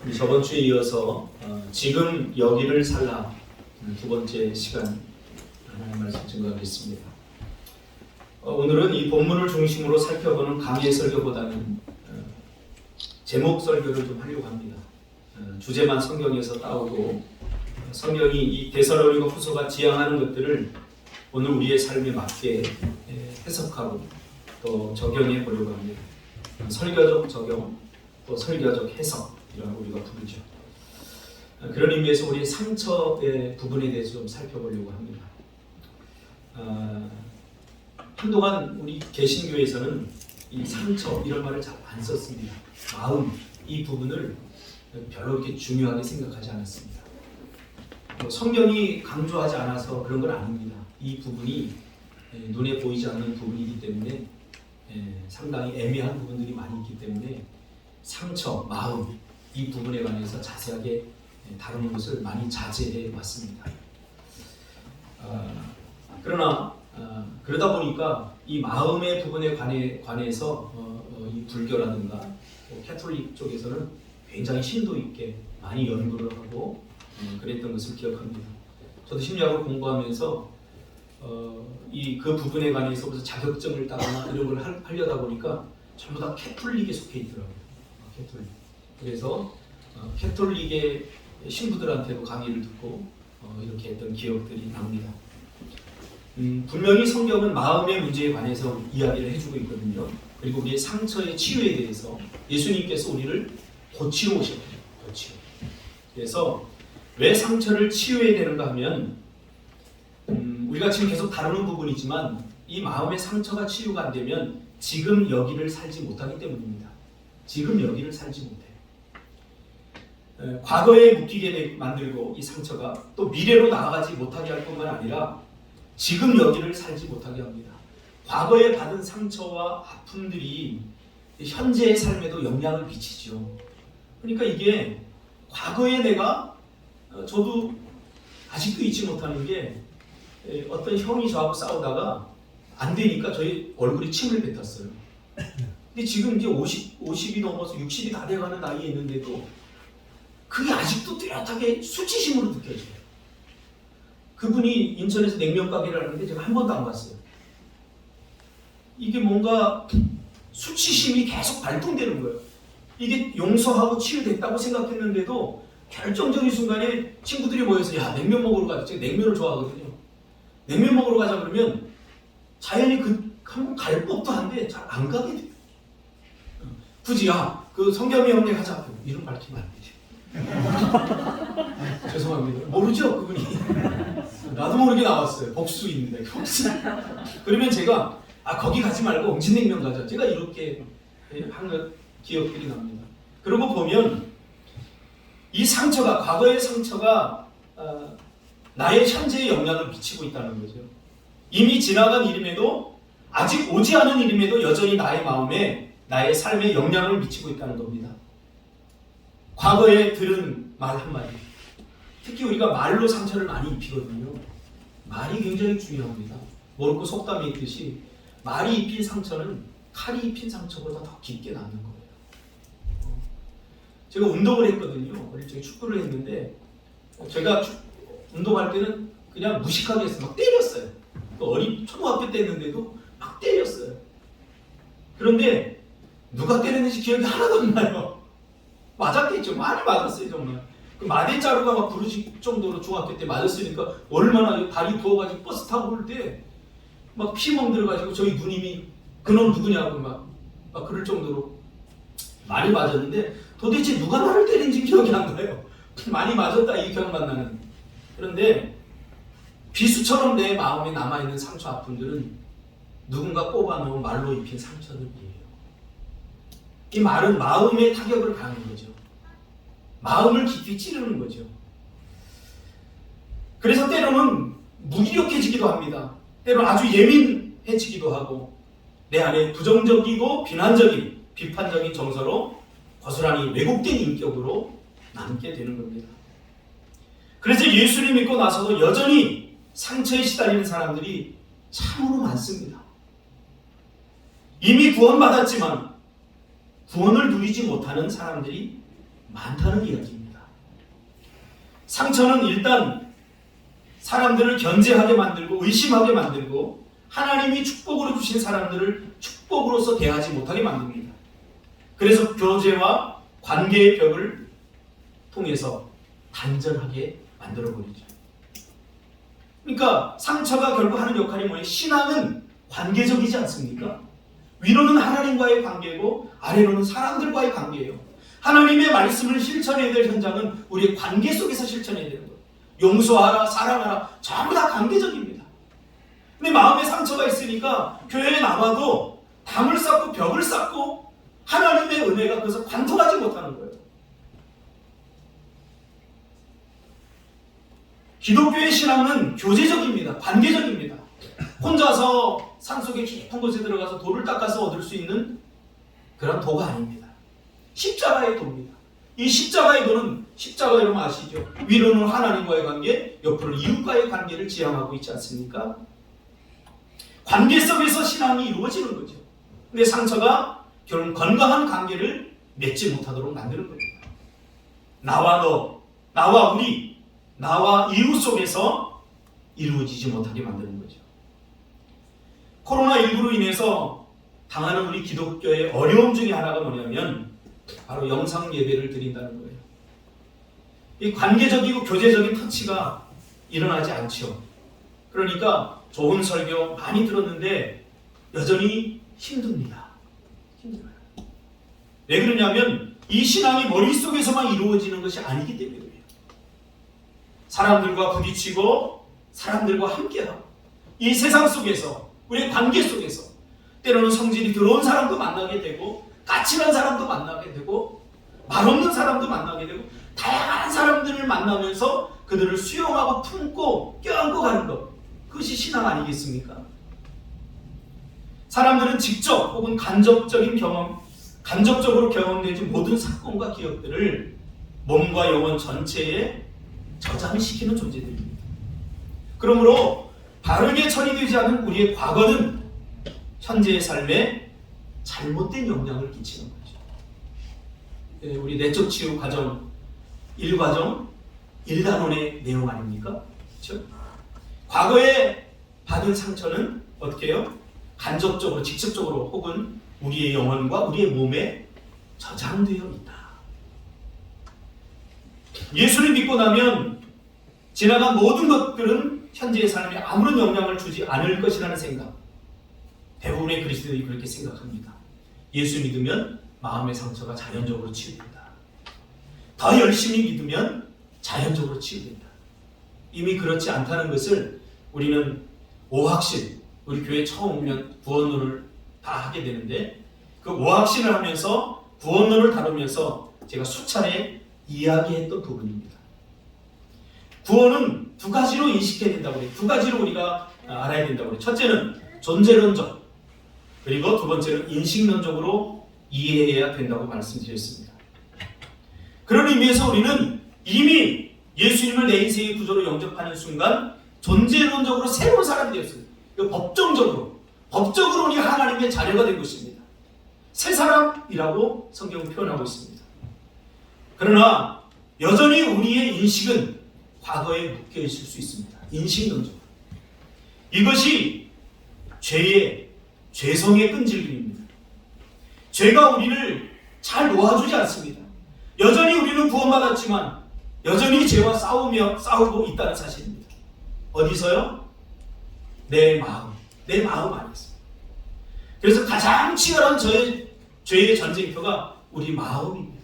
우리 저번 주에 이어서 지금 여기를 살라 두 번째 시간 하나님 말씀 증거하겠습니다. 오늘은 이 본문을 중심으로 살펴보는 강의 설교보다는 제목 설교를 좀 하려고 합니다. 주제만 성경에서 따오고 성경이 이 데살로니가 후서가 지향하는 것들을 오늘 우리의 삶에 맞게 해석하고 또 적용해 보려고 합니다. 설교적 적용, 또 설교적 해석이라고 우리가 부르죠. 그런 의미에서 우리의 상처의 부분에 대해서 좀 살펴보려고 합니다. 한동안 우리 개신교에서는 이 상처 이런 말을 잘 안 썼습니다. 마음 이 부분을 별로 그렇게 중요하게 생각하지 않았습니다. 성경이 강조하지 않아서 그런 건 아닙니다. 이 부분이 눈에 보이지 않는 부분이기 때문에 상당히 애매한 부분들이 많이 있기 때문에 상처, 마음 이 부분에 관해서 자세하게 다루는 것을 많이 자제해 왔습니다. 그러다 보니까 이 마음의 부분에 관해서 이 불교라든가 캐톨릭 쪽에서는 굉장히 심도 있게 많이 연구를 하고 그랬던 것을 기억합니다. 저도 심리학을 공부하면서 그 부분에 관해서 무슨 자격증을 따거나 이런 걸 하려다 보니까 전부 다 캐톨릭에 속해 있더라고요. 캐톨릭. 그래서 캐톨릭의 신부들한테도 강의를 듣고 이렇게 했던 기억들이 납니다. 분명히 성경은 마음의 문제에 관해서 이야기를 해주고 있거든요. 그리고 우리의 상처의 치유에 대해서 예수님께서 우리를 고치러 오셨거든요. 고치러. 그래서 왜 상처를 치유해야 되는가 하면 우리가 지금 계속 다루는 부분이지만 이 마음의 상처가 치유가 안 되면 지금 여기를 살지 못하기 때문입니다. 지금 여기를 살지 못해요. 과거에 묶이게 만들고 이 상처가 또 미래로 나아가지 못하게 할 뿐만 아니라 지금 여기를 살지 못하게 합니다. 과거에 받은 상처와 아픔들이 현재의 삶에도 영향을 미치죠. 그러니까 이게 과거에 저도 아직도 잊지 못하는 게 어떤 형이 저하고 싸우다가 안 되니까 저희 얼굴에 침을 뱉었어요. 근데 지금 이제 50이 넘어서 60이 다 돼가는 나이에 있는데도 그게 아직도 뚜렷하게 수치심으로 느껴져요. 그분이 인천에서 냉면 가게를 하는데 제가 한 번도 안 갔어요. 이게 뭔가 수치심이 계속 발동되는 거예요. 이게 용서하고 치유됐다고 생각했는데도 결정적인 순간에 친구들이 모여서 야 냉면 먹으러 가자. 제가 냉면을 좋아하거든요. 냉면 먹으러 가자 그러면 자연히 한번 갈 법도 한데 잘 안 가게 돼요. 굳이 그 성겸이 형네 가자. 이름 밝히면 안 되죠. 죄송합니다. 모르죠 그분이. 나도 모르게 나왔어요. 복수입니다. 복수. 그러면 제가 거기 가지 말고 엉진냉면 가자. 제가 이렇게 한 기억들이 납니다. 그러고 보면 이 상처가 과거의 상처가 나의 현재에 영향을 미치고 있다는 거죠. 이미 지나간 일임에도 아직 오지 않은 일임에도 여전히 나의 마음에 나의 삶에 영향을 미치고 있다는 겁니다. 과거에 들은 말 한마디, 특히 우리가 말로 상처를 많이 입히거든요. 말이 굉장히 중요합니다. 모르고 속담이 있듯이 말이 입힌 상처는 칼이 입힌 상처보다 더 깊게 남는 거예요. 제가 운동을 했거든요. 어릴 적에 축구를 했는데 제가 운동할 때는 그냥 무식하게 했어요. 막 때렸어요. 초등학교 때 했는데도 막 때렸어요. 그런데 누가 때렸는지 기억이 하나도 안 나요. 맞았겠죠. 많이 맞았어요 정말. 그 마대자루가 막 부러질 정도로 중학교 때 맞았으니까 얼마나 다리 부어가지고 버스 타고 올 때 막 피 멍들어가지고 저희 누님이 그놈 누구냐고 막 그럴 정도로 많이 맞았는데 도대체 누가 나를 때린지 기억이 안 나요. 많이 맞았다 이 기억만 나는. 그런데 비수처럼 내 마음에 남아있는 상처 아픔들은 누군가 꼽아놓은 말로 입힌 상처들이에요. 이 말은 마음에 타격을 가하는 거죠. 마음을 깊이 찌르는 거죠. 그래서 때로는 무기력해지기도 합니다. 때로는 아주 예민해지기도 하고 내 안에 부정적이고 비난적인 비판적인 정서로 고스란히 왜곡된 인격으로 남게 되는 겁니다. 그래서 예수를 믿고 나서도 여전히 상처에 시달리는 사람들이 참으로 많습니다. 이미 구원받았지만 구원을 누리지 못하는 사람들이 많다는 이야기입니다. 상처는 일단 사람들을 견제하게 만들고 의심하게 만들고 하나님이 축복으로 주신 사람들을 축복으로서 대하지 못하게 만듭니다. 그래서 교제와 관계의 벽을 통해서 단절하게 만들어버리죠. 그러니까 상처가 결국 하는 역할이 뭐예요? 신앙은 관계적이지 않습니까? 위로는 하나님과의 관계고 아래로는 사람들과의 관계예요. 하나님의 말씀을 실천해야 될 현장은 우리의 관계 속에서 실천해야 되는 거예요. 용서하라, 사랑하라, 전부 다 관계적입니다. 근데 마음에 상처가 있으니까 교회에 나와도 담을 쌓고 벽을 쌓고 하나님의 은혜가 그래서 관통하지 못하는 거예요. 기독교의 신앙은 교제적입니다. 관계적입니다. 혼자서 산속에 깊은 곳에 들어가서 돌을 닦아서 얻을 수 있는 그런 도가 아닙니다. 십자가의 도입니다. 이 십자가의 도는 십자가 여러분 아시죠? 위로는 하나님과의 관계, 옆으로는 이웃과의 관계를 지향하고 있지 않습니까? 관계 속에서 신앙이 이루어지는 거죠. 근데 상처가 결국 건강한 관계를 맺지 못하도록 만드는 겁니다. 나와 너, 나와 우리, 나와 이웃 속에서 이루어지지 못하게 만드는 거죠. 코로나19로 인해서 당하는 우리 기독교의 어려움 중에 하나가 뭐냐면 바로 영상 예배를 드린다는 거예요. 이 관계적이고 교제적인 터치가 일어나지 않죠. 그러니까 좋은 설교 많이 들었는데 여전히 힘듭니다. 힘들어요. 왜 그러냐면 이 신앙이 머릿속에서만 이루어지는 것이 아니기 때문에 그래요. 사람들과 부딪히고 사람들과 함께하고 이 세상 속에서 우리의 관계 속에서 때로는 성질이 들어온 사람도 만나게 되고 까칠한 사람도 만나게 되고 말없는 사람도 만나게 되고 다양한 사람들을 만나면서 그들을 수용하고 품고 껴안고 가는 것, 그것이 신앙 아니겠습니까? 사람들은 직접 혹은 간접적으로 경험되지 모든 사건과 기억들을 몸과 영혼 전체에 저장시키는 존재들입니다. 그러므로 바르게 처리되지 않은 우리의 과거는 현재의 삶에 잘못된 영향을 끼치는 거죠. 우리 내적 치유 과정 1과정 1단원의 내용 아닙니까? 그렇죠? 과거에 받은 상처는 어떻게 해요? 간접적으로, 직접적으로 혹은 우리의 영혼과 우리의 몸에 저장되어 있다. 예수를 믿고 나면 지나간 모든 것들은 현재의 삶에 아무런 영향을 주지 않을 것이라는 생각. 대부분의 그리스도인이 그렇게 생각합니다. 예수 믿으면 마음의 상처가 자연적으로 치유된다. 더 열심히 믿으면 자연적으로 치유된다. 이미 그렇지 않다는 것을 우리는 오학신, 우리 교회 처음 오면 구원론을 다 하게 되는데 그 오학신을 하면서 구원론을 다루면서 제가 수차례 이야기했던 부분입니다. 구원은 두 가지로 인식해야 된다고 해요. 두 가지로 우리가 알아야 된다고 해요. 첫째는 존재론적, 그리고 두 번째는 인식론적으로 이해해야 된다고 말씀드렸습니다. 그런 의미에서 우리는 이미 예수님을 내 인생의 구조로 영접하는 순간 존재론적으로 새로운 사람이 되었습니다. 법정적으로 우리 하나님의 자녀가 된 것입니다. 새 사람이라고 성경은 표현하고 있습니다. 그러나 여전히 우리의 인식은 과거에 묶여 있을 수 있습니다. 인식론적으로. 이것이 죄성의 끈질김입니다. 죄가 우리를 잘 놓아주지 않습니다. 여전히 우리는 구원받았지만 여전히 죄와 싸우고 있다는 사실입니다. 어디서요? 내 마음 안에서. 그래서 가장 치열한 죄의 전쟁터가 우리 마음입니다.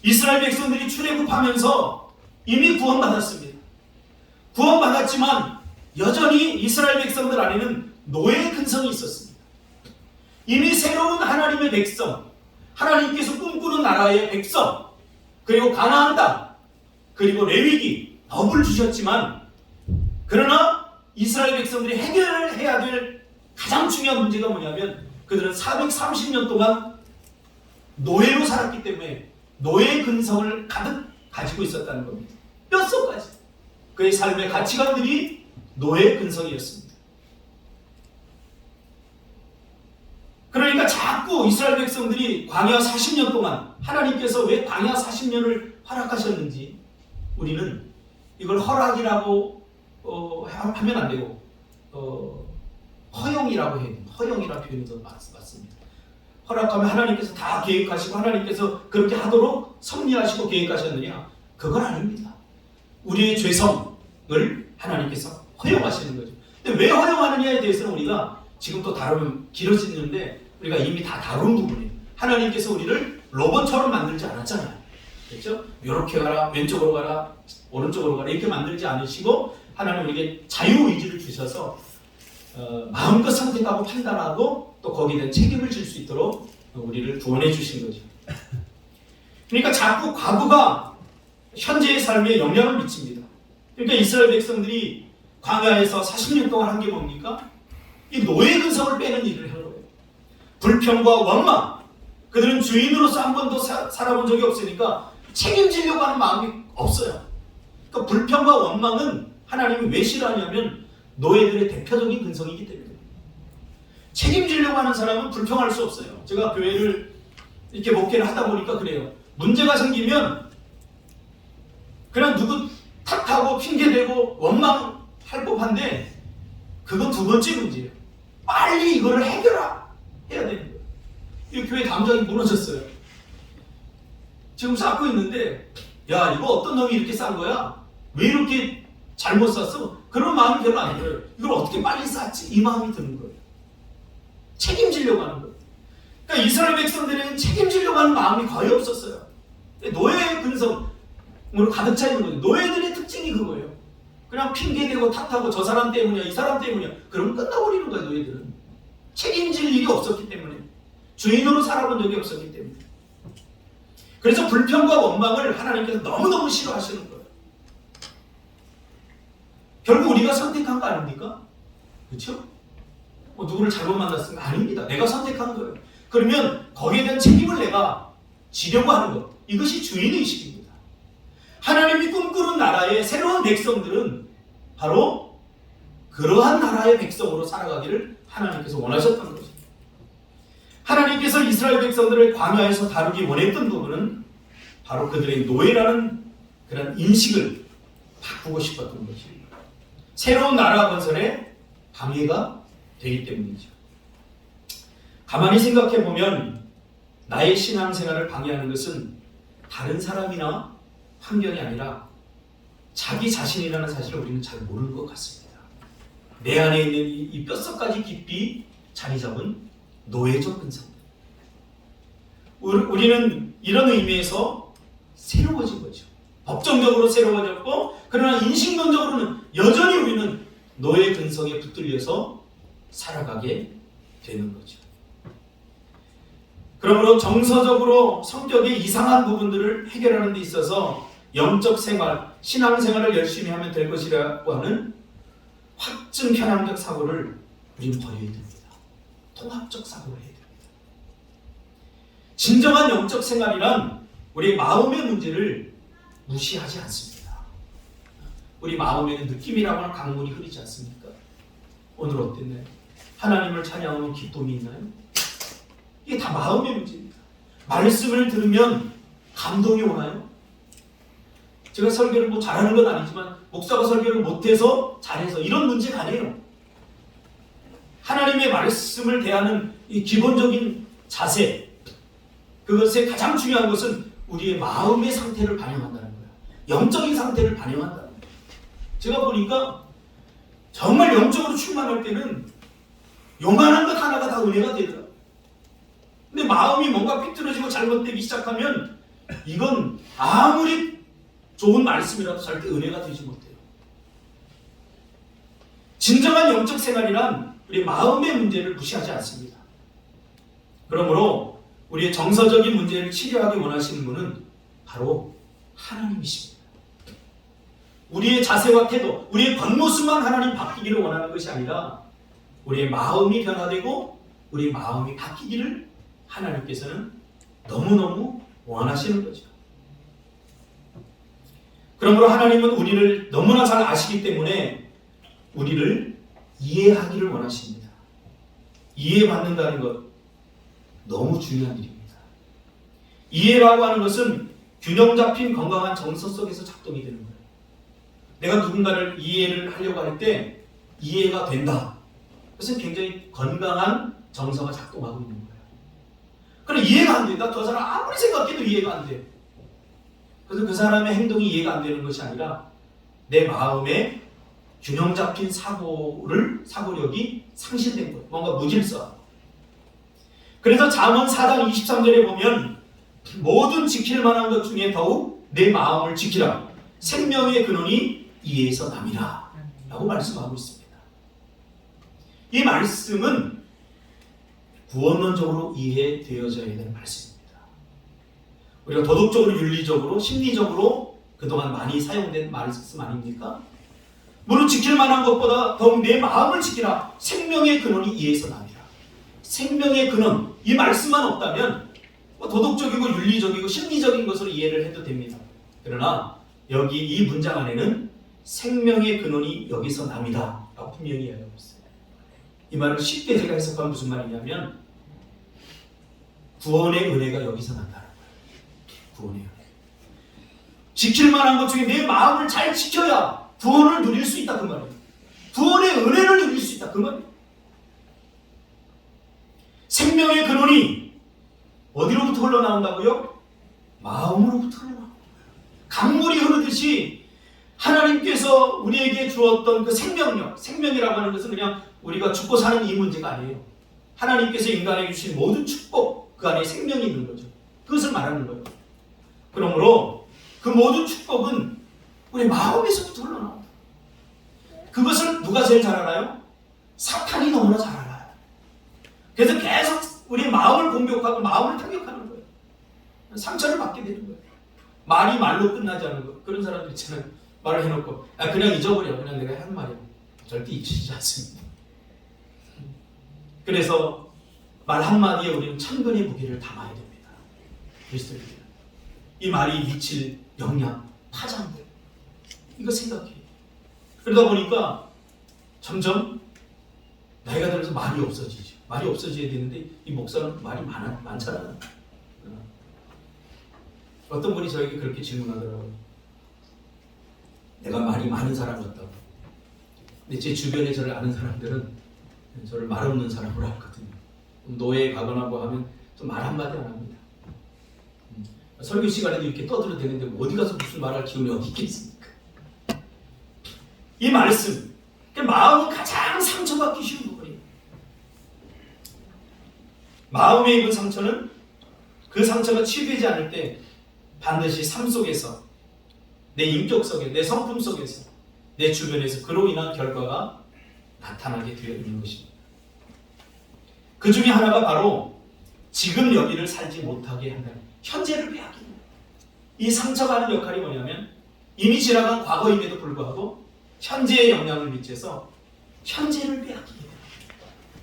이스라엘 백성들이 출애굽하면서 이미 구원받았습니다. 구원받았지만 여전히 이스라엘 백성들 안에는 노예의 근성이 있었습니다. 이미 새로운 하나님의 백성, 하나님께서 꿈꾸는 나라의 백성, 그리고 가나안 땅, 그리고 레위기, 법을 주셨지만 그러나 이스라엘 백성들이 해결을 해야 될 가장 중요한 문제가 뭐냐면 그들은 430년 동안 노예로 살았기 때문에 노예 근성을 가득 가지고 있었다는 겁니다. 뼛속까지. 그의 삶의 가치관들이 노예 근성이었습니다. 그러니까 자꾸 자꾸 이스라엘 백성들이 광야 40년 동안 하나님께서 왜 광야 40년을 허락하셨는지 우리는 이걸 허락이라고 하면 안 되고 허용이라고 해야 돼요. 허용이라는 표현이 더 맞습니다. 허락하면 하나님께서 다 계획하시고 하나님께서 그렇게 하도록 섭리하시고 계획하셨느냐? 그건 아닙니다. 우리의 죄성을 하나님께서 허용하시는 거죠. 근데 왜 허용하느냐에 대해서는 우리가 지금 또 다루면 길어지는데 우리가 이미 다 다룬 부분이에요. 하나님께서 우리를 로봇처럼 만들지 않았잖아요. 그렇죠? 이렇게 가라, 왼쪽으로 가라, 오른쪽으로 가라 이렇게 만들지 않으시고 하나님 우리에게 자유의지를 주셔서 마음껏 선택하고 판단하고 또 거기에 대한 책임을 질 수 있도록 우리를 구원해 주신 거죠. 그러니까 자꾸 과거가 현재의 삶에 영향을 미칩니다. 그러니까 이스라엘 백성들이 광야에서 40년 동안 한 게 뭡니까? 이 노예 근성을 빼는 일을 한 거예요. 불평과 원망. 그들은 주인으로서 한 번도 살아본 적이 없으니까 책임지려고 하는 마음이 없어요. 그러니까 불평과 원망은 하나님이 왜 싫어하냐면 노예들의 대표적인 근성이기 때문에. 책임지려고 하는 사람은 불평할 수 없어요. 제가 교회를 이렇게 목회를 하다 보니까 그래요. 문제가 생기면 그냥 누구 탓하고 핑계대고 원망할 법한데 그건 두 번째 문제예요. 빨리 이거를 해야 되는 거예요. 이 교회 담장이 무너졌어요. 지금 쌓고 있는데 야 이거 어떤 놈이 이렇게 싼 거야? 왜 이렇게 잘못 쌌어? 그런 마음이 별로 안 들어요. 이걸 어떻게 빨리 쌌지? 이 마음이 드는 거예요. 책임지려고 하는 거예요. 그러니까 이스라엘 백성들은 책임지려고 하는 마음이 거의 없었어요. 노예 근성으로 가득 차 있는 거죠. 노예들의 특징이 그거예요. 그냥 핑계대고 탓하고 저 사람 때문이야 이 사람 때문이야 그러면 끝나버리는 거예요. 노예들은 책임질 일이 없었기 때문에 주인으로 살아본 적이 없었기 때문에 그래서 불평과 원망을 하나님께서 너무너무 싫어하시는 거예요. 결국 우리가 선택한 거 아닙니까? 그렇죠? 누구를 잘못 만났으면 아닙니다. 내가 선택한 거예요. 그러면 거기에 대한 책임을 내가 지려고 하는 것 이것이 주인의식입니다. 하나님이 꿈꾸는 나라의 새로운 백성들은 바로 그러한 나라의 백성으로 살아가기를 하나님께서 원하셨던 거죠. 하나님께서 이스라엘 백성들을 광야에서 다루기 원했던 부분은 바로 그들의 노예라는 그런 인식을 바꾸고 싶었던 것입니다. 새로운 나라 건설에 방해가 되기 때문이죠. 가만히 생각해 보면 나의 신앙생활을 방해하는 것은 다른 사람이나 환경이 아니라 자기 자신이라는 사실을 우리는 잘 모르는 것 같습니다. 내 안에 있는 이 뼛속까지 깊이 자리 잡은 노예적 근성. 우리는 이런 의미에서 새로워진 거죠. 법정적으로 새로워졌고 그러나 인식론적으로는 여전히 우리는 노예 근성에 붙들려서 살아가게 되는 거죠. 그러므로 정서적으로 성격의 이상한 부분들을 해결하는 데 있어서 영적 생활, 신앙생활을 열심히 하면 될 것이라고 하는 확증 편향적 사고를 우리는 버려야 됩니다. 통합적 사고를 해야 됩니다. 진정한 영적 생활이란 우리 마음의 문제를 무시하지 않습니다. 우리 마음에는 느낌이라고 하는 강물이 흐르지 않습니까? 오늘 어땠나요? 하나님을 찬양하면 기쁨이 있나요? 이게 다 마음의 문제입니다. 말씀을 들으면 감동이 오나요? 제가 설교를 뭐 잘하는 건 아니지만 목사가 설교를 못해서 잘해서 이런 문제가 아니에요. 하나님의 말씀을 대하는 이 기본적인 자세 그것의 가장 중요한 것은 우리의 마음의 상태를 반영한다는 거예요. 영적인 상태를 반영한다는 거예요. 제가 보니까 정말 영적으로 충만할 때는 요만한 것 하나가 다 은혜가 되더라고요. 근데 마음이 뭔가 삐뚤어지고 잘못되기 시작하면 이건 아무리 좋은 말씀이라도 절대 은혜가 되지 못해요. 진정한 영적 생활이란 우리 마음의 문제를 무시하지 않습니다. 그러므로 우리의 정서적인 문제를 치료하기 원하시는 분은 바로 하나님이십니다. 우리의 자세와 태도, 우리의 겉모습만 하나님 바뀌기를 원하는 것이 아니라 우리의 마음이 변화되고 우리의 마음이 바뀌기를 하나님께서는 너무너무 원하시는 거죠. 그러므로 하나님은 우리를 너무나 잘 아시기 때문에 우리를 이해하기를 원하십니다. 이해받는다는 것, 너무 중요한 일입니다. 이해라고 하는 것은 균형 잡힌 건강한 정서 속에서 작동이 되는 거예요. 내가 누군가를 이해를 하려고 할 때 이해가 된다. 그것은 굉장히 건강한 정서가 작동하고 있는 거예요. 그럼 이해가 안 된다. 저 사람 아무리 생각해도 이해가 안 돼. 그래서 그 사람의 행동이 이해가 안 되는 것이 아니라 내 마음에 균형 잡힌 사고력이 상실된 거예요. 뭔가 무질서. 그래서 잠언 4장 23절에 보면 모든 지킬 만한 것 중에 더욱 내 마음을 지키라. 생명의 근원이 이에서 남이라. 라고 말씀하고 있습니다. 이 말씀은 구원론적으로 이해되어져야 되는 말씀입니다. 우리가 도덕적으로, 윤리적으로, 심리적으로 그동안 많이 사용된 말씀 아닙니까? 무릇 지킬 만한 것보다 더욱 내 마음을 지키라. 생명의 근원이 이에서 남이라. 생명의 근원, 이 말씀만 없다면 도덕적이고 윤리적이고 심리적인 것으로 이해를 해도 됩니다. 그러나 여기 이 문장 안에는 생명의 근원이 여기서 남이다 라고 분명히 이야기하고 있어요. 이 말을 쉽게 제가 해석하면 무슨 말이냐면 구원의 은혜가 여기서 난다는 거예요. 구원의 은혜. 지킬 만한 것 중에 내 마음을 잘 지켜야 구원을 누릴 수 있다 그 말이에요. 구원의 은혜를 누릴 수 있다 그 말이에요. 생명의 근원이 어디로부터 흘러나온다고요? 마음으로부터 흘러나온다고요. 강물이 흐르듯이 하나님께서 우리에게 주었던 그 생명력, 생명이라고 하는 것은 그냥 우리가 죽고 사는 이 문제가 아니에요. 하나님께서 인간에게 주신 모든 축복, 그 안에 생명이 있는 거죠. 그것을 말하는 거예요. 그러므로 그 모든 축복은 우리 마음에서부터 흘러나온다. 그것을 누가 제일 잘 알아요? 사탄이 너무나 잘 알아요. 그래서 계속 우리 마음을 공격하고 마음을 타격하는 거예요. 상처를 받게 되는 거예요. 말이 말로 끝나지 않는 거. 그런 사람들 있잖아요. 말을 해놓고 그냥 잊어버려. 그냥 내가 한 말이야. 절대 잊히지 않습니다. 그래서 말 한마디에 우리는 천근의 무게를 담아야 됩니다. 그리스도인들. 이 말이 미칠 영향, 파장들. 이거 생각해. 그러다 보니까 점점 나이가 들어서 말이 없어지죠. 말이 없어져야 되는데 이 목사는 말이 많잖아요. 어떤 분이 저에게 그렇게 질문하더라고요. 내가 말이 많은 사람 같다고. 근데 제 주변에 저를 아는 사람들은 저를 말 없는 사람으로 알거든요. 노예에 가거나 뭐 하면 좀 말 한마디 안 합니다. 설교 시간에도 이렇게 떠들어도 되는데 뭐 어디 가서 무슨 말할 기운이 어디 있겠습니까? 이 말씀, 마음은 가장 상처받기 쉬운 부분이에요. 마음에 입은 상처는 그 상처가 치유되지 않을 때 반드시 삶 속에서, 내 인격 속에, 내 성품 속에서, 내 주변에서 그로 인한 결과가 나타나게 되어 있는 것입니다. 그 중에 하나가 바로 지금 여기를 살지 못하게 한다는 현재를 빼앗기는 거예요. 이 상처가 하는 역할이 뭐냐면 이미 지나간 과거임에도 불구하고 현재의 영향을 미쳐서 현재를 빼앗기게 돼요.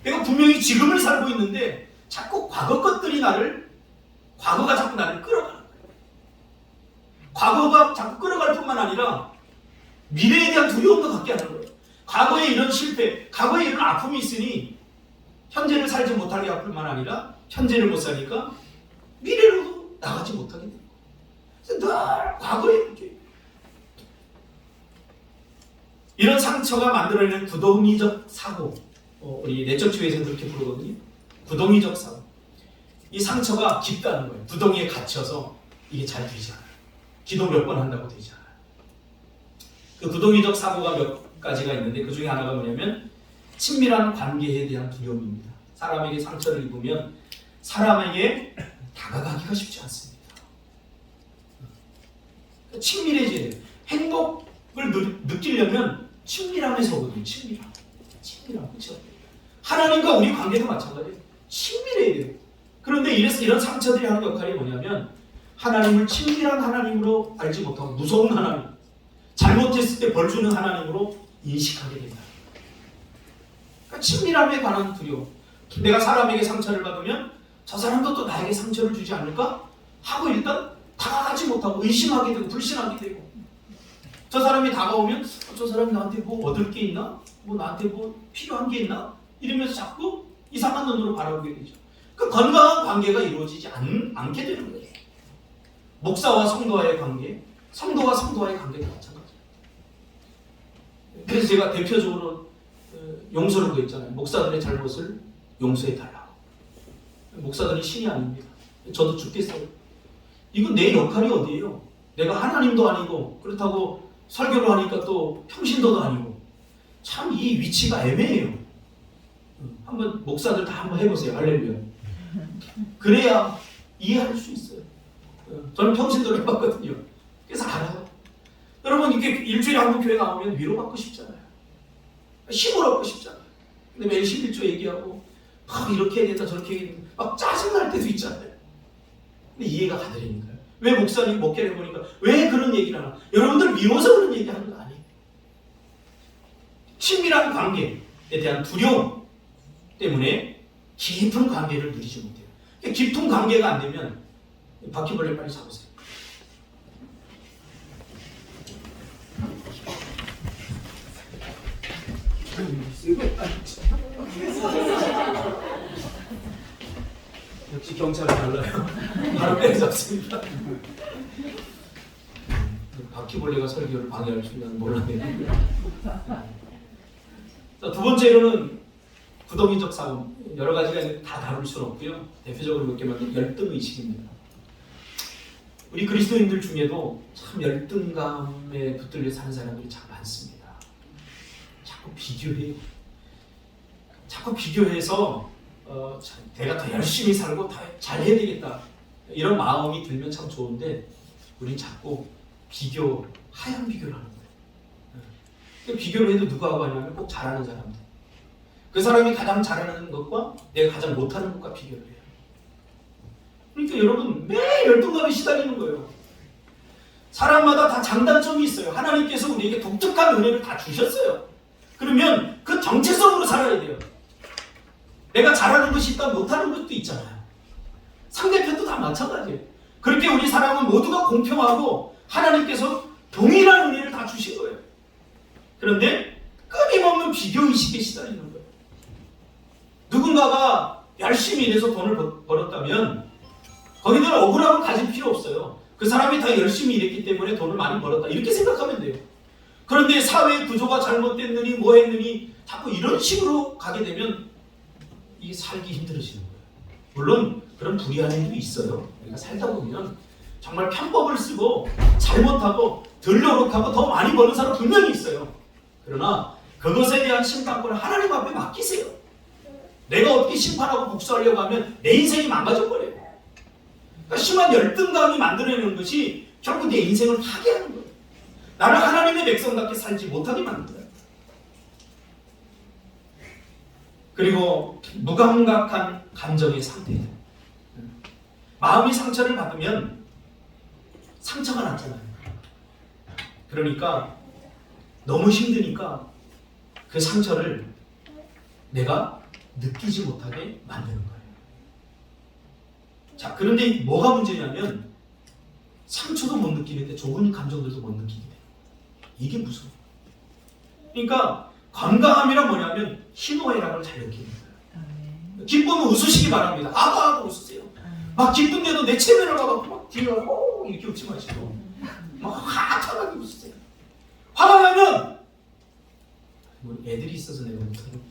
내가 분명히 지금을 살고 있는데 자꾸 과거 것들이 과거가 자꾸 나를 끌어가는 거예요. 과거가 자꾸 끌어갈 뿐만 아니라 미래에 대한 두려움도 갖게 하는 거예요. 과거에 이런 실패, 과거에 이런 아픔이 있으니 현재를 살지 못하게 할 뿐만 아니라 현재를 못 사니까 미래로도 나가지 못하게 되는 거예요. 그래서 늘 과거에 이렇게 이런 상처가 만들어내는 구덩이적 사고, 우리 내적 치유에서는 그렇게 부르거든요. 구덩이적 사고. 이 상처가 깊다는 거예요. 구덩이에 갇혀서 이게 잘 되지 않아요. 기도 몇 번 한다고 되지 않아요. 그 구덩이적 사고가 몇 가지가 있는데 그 중에 하나가 뭐냐면 친밀한 관계에 대한 두려움입니다. 사람에게 상처를 입으면 사람에게 다가가기가 쉽지 않습니다. 친밀해져야 돼요. 행복을 느끼려면 친밀함에서 오거든요. 친밀함. 그렇죠? 하나님과 우리 관계도 마찬가지예요. 친밀해야 돼요. 그런데 이런 상처들이 하는 역할이 뭐냐면 하나님을 친밀한 하나님으로 알지 못하고 무서운 하나님, 잘못했을 때 벌 주는 하나님으로 인식하게 된다. 그러니까 친밀함에 관한 두려움. 내가 사람에게 상처를 받으면 저 사람도 또 나에게 상처를 주지 않을까? 하고 일단 다가가지 못하고 의심하게 되고 불신하게 되고, 저 사람이 다가오면 저 사람이 나한테 뭐 얻을 게 있나? 뭐 나한테 뭐 필요한 게 있나? 이러면서 자꾸 이상한 눈으로 바라보게 되죠. 그 건강한 관계가 이루어지지 않게 되는 거예요. 목사와 성도와의 관계, 성도와 성도와의 관계도 마찬가지예요. 그래서 제가 대표적으로 용서를 구했잖아요. 목사들의 잘못을 용서해달라고. 목사들은 신이 아닙니다. 저도 죽겠어요. 이건 내 역할이 어디예요? 내가 하나님도 아니고 그렇다고 설교를 하니까 또 평신도도 아니고 참 이 위치가 애매해요. 한번 목사들 다 한번 해보세요. 할렐루야. 그래야 이해할 수 있어요. 저는 평신도를 해봤거든요. 그래서 알아요. 여러분 이렇게 일주일에 한 번 교회 나오면 위로받고 싶잖아요. 힘을 얻고 싶잖아요. 근데 매일 11조 얘기하고 막 이렇게 해야 된다 저렇게 해야 된다 막 짜증날 때도 있잖아요. 근데 이해가 가더라니까요. 왜 목사님 목회를 해보니까 왜 그런 얘기를 하나? 여러분들 미워서 그런 얘기하는 거 아니에요. 친밀한 관계에 대한 두려움 때문에 깊은 관계를 누리지 못해요. 깊은 관계가 안 되면 바퀴벌레 빨리 잡으세요. 역시 경찰은 달라요. 바로 빼잡습니다. 바퀴벌레가 설교를 방해할 줄은 몰랐네요. 자, 두 번째로는 부동의적 싸움. 여러 가지가 다 다룰 수는 없고요. 대표적으로 몇 개만 열등의식입니다. 우리 그리스도인들 중에도 참 열등감에 붙들려 사는 사람들이 참 많습니다. 자꾸 비교해요. 자꾸 비교해서 내가 더 열심히 살고 더 잘해야 되겠다 이런 마음이 들면 참 좋은데 우린 자꾸 하향 비교를 하는 거예요. 비교를 해도 누구하고 하냐면 꼭 잘하는 사람들. 그 사람이 가장 잘하는 것과 내가 가장 못하는 것과 비교를 해요. 그러니까 여러분 매일 열등감에 시달리는 거예요. 사람마다 다 장단점이 있어요. 하나님께서 우리에게 독특한 은혜를 다 주셨어요. 그러면 그 정체성으로 살아야 돼요. 내가 잘하는 것이 있다 못하는 것도 있잖아요. 상대편도 다 마찬가지예요. 그렇게 우리 사람은 모두가 공평하고 하나님께서 동일한 은혜를 다 주신 거예요. 그런데 끊임없는 비교의식에 시달리는 거예요. 누군가가 열심히 일해서 돈을 벌었다면 거기들 억울함을 가질 필요 없어요. 그 사람이 다 열심히 일했기 때문에 돈을 많이 벌었다 이렇게 생각하면 돼요. 그런데 사회 구조가 잘못됐느니 뭐 했느니 자꾸 이런 식으로 가게 되면 이게 살기 힘들어지는 거예요. 물론 그런 불의한 일도 있어요. 우리가 살다 보면 정말 편법을 쓰고 잘못하고 덜 노력하고 더 많이 버는 사람 분명히 있어요. 그러나 그것에 대한 심판권을 하나님 앞에 맡기세요. 내가 어떻게 심판하고 복수하려고 하면 내 인생이 망가져버려요. 그러니까 심한 열등감이 만들어내는 것이 결국 내 인생을 파괴하는 거예요. 나를 하나님의 백성답게 살지 못하게 만들어요. 그리고 무감각한 감정의 상태. 마음이 상처를 받으면 상처가 났잖아요. 그러니까 너무 힘드니까 그 상처를 내가 느끼지 못하게 만드는 거예요. 자, 그런데 뭐가 문제냐면 상처도 못 느끼는데 좋은 감정들도 못 느끼게 돼요. 이게 무서워요. 그러니까 건강함이란 뭐냐면 희노애락을 잘 느끼는 거예요. 기쁨은 웃으시기 바랍니다. 아가 웃으세요. 막 기쁜데도 내 체면을 가고 막 뒤에 가고 이렇게 웃지 마시고 막 화하게 웃으세요. 화가 나면 뭐 애들이 있어서 내가 못하는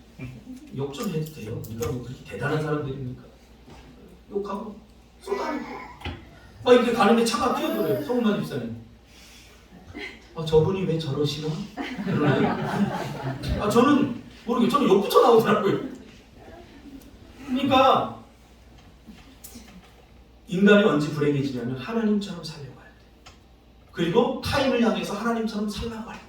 욕 좀 해도 돼요. 네가 뭐 그렇게 대단한 사람들입니까? 욕하고 쏟아내고 막 이렇게 가는데 차가 뛰어들어요. 성만 집사님. 저분이 왜 저러시나? 그러네. 저는 모르겠어요. 저는 욕부터 나오더라고요. 그러니까 인간이 언제 불행해지냐면 하나님처럼 살려고 할 때, 그리고 타인을 향해서 하나님처럼 살려고 할 때,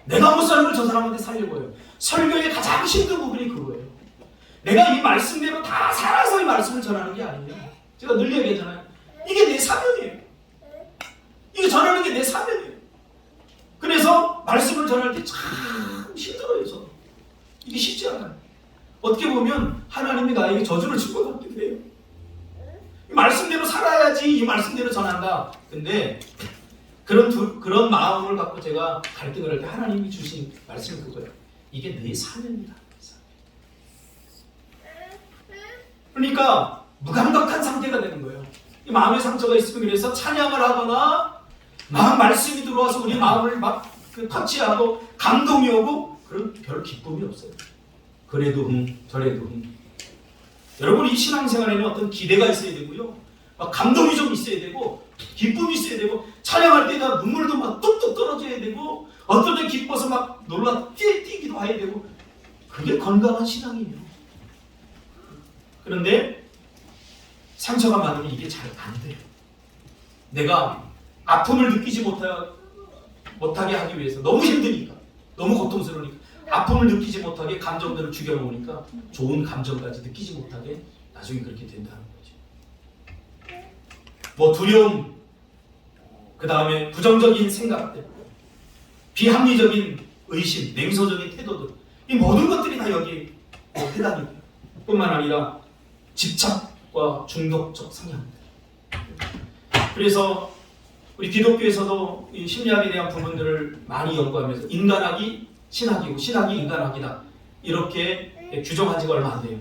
내가 못 사는 걸 저 사람한테 살려고 해요. 설교의 가장 힘든 부분이 그거예요. 내가 이 말씀대로 다 살아서 이 말씀을 전하는 게 아니냐. 제가 늘 얘기하잖아요. 이게 내 사명이에요. 이게 전하는 게 내 사명이에요. 그래서 말씀을 전할 때 참 힘들어요. 저는. 이게 쉽지 않아요. 어떻게 보면 하나님이 나에게 저주를 준 것 같기도 해요. 이 말씀대로 살아야지 이 말씀대로 전한다. 근데 그런 마음을 갖고 제가 갈등을 할 때 하나님이 주신 말씀은 그거예요. 이게 내 사명이다. 그러니까 무감각한 상태가 되는 거예요. 이 마음의 상처가 있으면 그래서 찬양을 하거나 막 말씀이 들어와서 우리 마음을 막 터치하고 감동이 오고 그런 별 기쁨이 없어요. 그래도 저래도 여러분 이 신앙생활에는 어떤 기대가 있어야 되고요. 막 감동이 좀 있어야 되고 기쁨이 있어야 되고 찬양할 때가 눈물도 막 뚝뚝 떨어져야 되고 어떤 때 기뻐서 막 놀라 뛰기도 해야 되고 그게 건강한 신앙이에요. 그런데 상처가 많으면 이게 잘 안 돼요. 내가 아픔을 느끼지 못하게 하기 위해서 너무 힘드니까 너무 고통스러우니까 아픔을 느끼지 못하게 감정들을 죽여놓으니까 좋은 감정까지 느끼지 못하게 나중에 그렇게 된다는 거죠. 뭐 두려움, 그 다음에 부정적인 생각들, 비합리적인 의심, 냉소적인 태도들 이 모든 것들이 다 여기에 해당이 돼요. 뿐만 아니라 집착과 중독적 성향들. 그래서 우리 기독교에서도 이 심리학에 대한 부분들을 많이 연구하면서 인간학이 신학이고 신학이 인간학이다 이렇게 규정한 지가 얼마 안 돼요.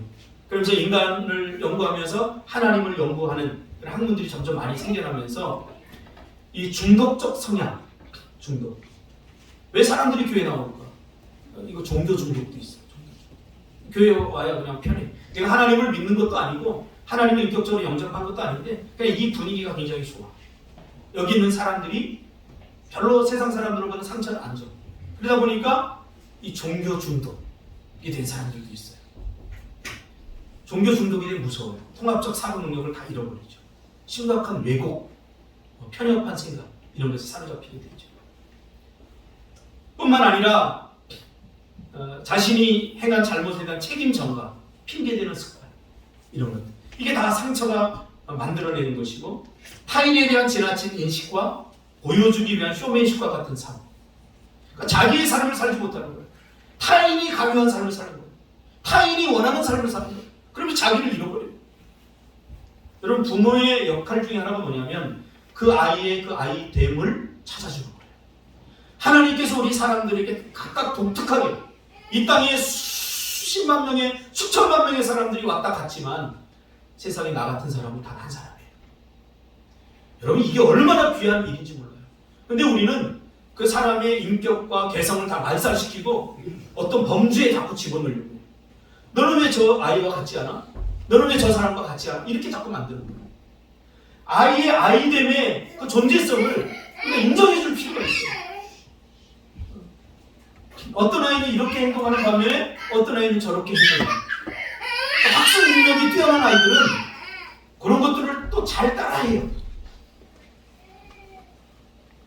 그러면서 인간을 연구하면서 하나님을 연구하는 그런 학문들이 점점 많이 생겨나면서 이 중독적 성향, 중독. 왜 사람들이 교회 나올까? 이거 종교 중독도 있어요. 교회 와야 그냥 편해. 내가 하나님을 믿는 것도 아니고 하나님을 인격적으로 영접한 것도 아닌데 그냥 이 분위기가 굉장히 좋아. 여기 있는 사람들이 별로 세상 사람들보다 상처를 안 줘. 그러다 보니까 이 종교 중독이 된 사람들도 있어요. 종교 중독이 되게 무서워요. 통합적 사고 능력을 다 잃어버리죠. 심각한 왜곡, 편협한 생각 이런 것에 사로잡히게 되죠. 뿐만 아니라 자신이 행한 잘못에 대한 책임 전가, 핑계대는 습관 이런 것들 이게 다 상처가 만들어내는 것이고 타인에 대한 지나친 인식과 보여주기 위한 쇼맨십과 같은 삶 그러니까 자기의 삶을 살지 못하는 거예요. 타인이 강요한 삶을 사는 거예요. 타인이 원하는 삶을 사는 거예요. 그러면 자기를 잃어버려요. 여러분 부모의 역할 중에 하나가 뭐냐면 그 아이의 그 아이됨을 찾아주는 거예요. 하나님께서 우리 사람들에게 각각 독특하게 이 땅에 수십만 명의 수천만 명의 사람들이 왔다 갔지만 세상에 나 같은 사람은 단 한 사람이에요. 여러분 이게 얼마나 귀한 일인지 몰라요. 근데 우리는 그 사람의 인격과 개성을 다 말살시키고 어떤 범주에 자꾸 집어넣으려고 해요. 너는 왜 저 아이와 같지 않아? 너는 왜 저 사람과 같지 않아? 이렇게 자꾸 만드는 거예요. 아이의 아이됨의 그 존재성을 인정해줄 필요가 있어요. 어떤 아이는 이렇게 행동하는 반면에 어떤 아이는 저렇게 행동해요. 학습 능력이 뛰어난 아이들은 그런 것들을 또 잘 따라해요.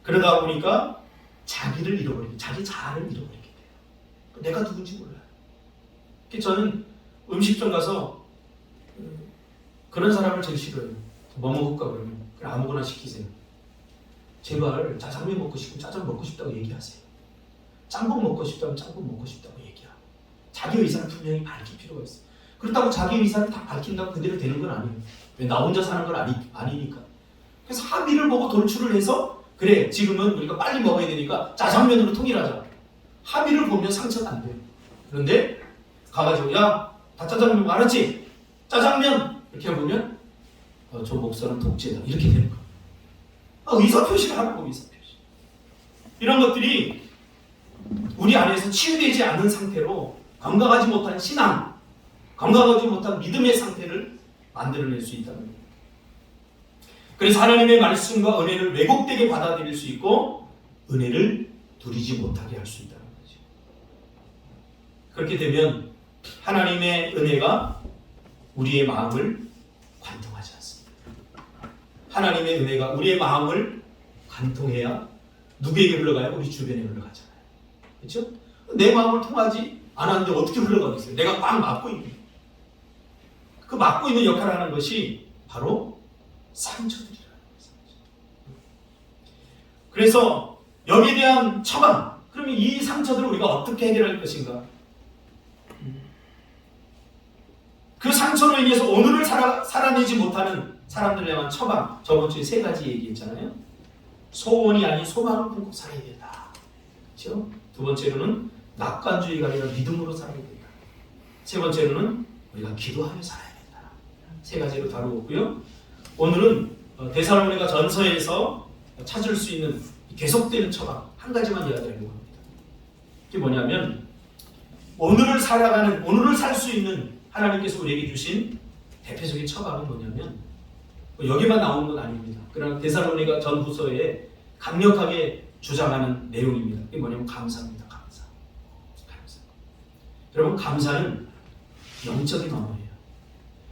그러다 보니까 자기를 잃어버리고 자기 자아를 잃어버리게 돼요. 내가 누군지 몰라요. 저는 음식점 가서 그런 사람을 제일 싫어해요. 뭐 먹을까 그러면 그냥 아무거나 시키세요. 제발 짜장면 먹고 싶으면 짜장 먹고 싶다고 얘기하세요. 짬뽕 먹고 싶다면 짬뽕 먹고 싶다고 얘기하고 자기 의사를 분명히 밝힐 필요가 있어요. 그렇다고 자기 의사를 다 밝힌다고 그대로 되는 건 아니에요. 왜 나 혼자 사는 건 아니니까. 그래서 합의를 보고 돌출을 해서 그래 지금은 우리가 빨리 먹어야 되니까 짜장면으로 통일하자. 합의를 보면 상처가 안 돼요. 그런데 가가지고 야 다 짜장면 알았지? 짜장면 이렇게 해보면 저 목사는 독재다 이렇게 되는 거예요. 의사표시를 하라고 의사표시. 이런 것들이 우리 안에서 치유되지 않은 상태로 건강하지 못한 신앙, 건강하지 못한 믿음의 상태를 만들어낼 수 있다는 거예요. 그래서 하나님의 말씀과 은혜를 왜곡되게 받아들일 수 있고 은혜를 누리지 못하게 할 수 있다는 거죠. 그렇게 되면 하나님의 은혜가 우리의 마음을 관통하지 않습니다. 하나님의 은혜가 우리의 마음을 관통해야 누구에게 흘러가요? 우리 주변에 흘러가잖아요. 그렇죠? 내 마음을 통하지 않았는데 어떻게 흘러가겠어요? 내가 꽉 막고 있는 거예요. 그 막고 있는 역할을 하는 것이 바로 상처들이라는 거예요. 그래서 여기에 대한 처방, 그러면 이 상처들을 우리가 어떻게 해결할 것인가? 그 상처로 인해서 오늘을 살아내지 못하는 사람들에 대한 처방, 저번 주에 3가지 얘기했잖아요. 소원이 아닌 소망을 품고 살아야 된다. 그렇죠? 두 번째로는 낙관주의가 아니라 믿음으로 살아야 된다. 세 번째로는 우리가 기도하며 살아야 된다. 세 가지로 다루었고요. 오늘은 데살로니가 전서에서 찾을 수 있는 계속되는 처방 한 가지만 이야기하려고 합니다. 그게 뭐냐면 오늘을 살 수 있는 하나님께서 우리에게 주신 대표적인 처방은 뭐냐면 여기만 나오는 건 아닙니다. 그러나 데살로니가 전후서에 강력하게 주장하는 내용입니다. 그게 뭐냐면 감사입니다. 감사. 여러분, 감사는 영적인 언어예요.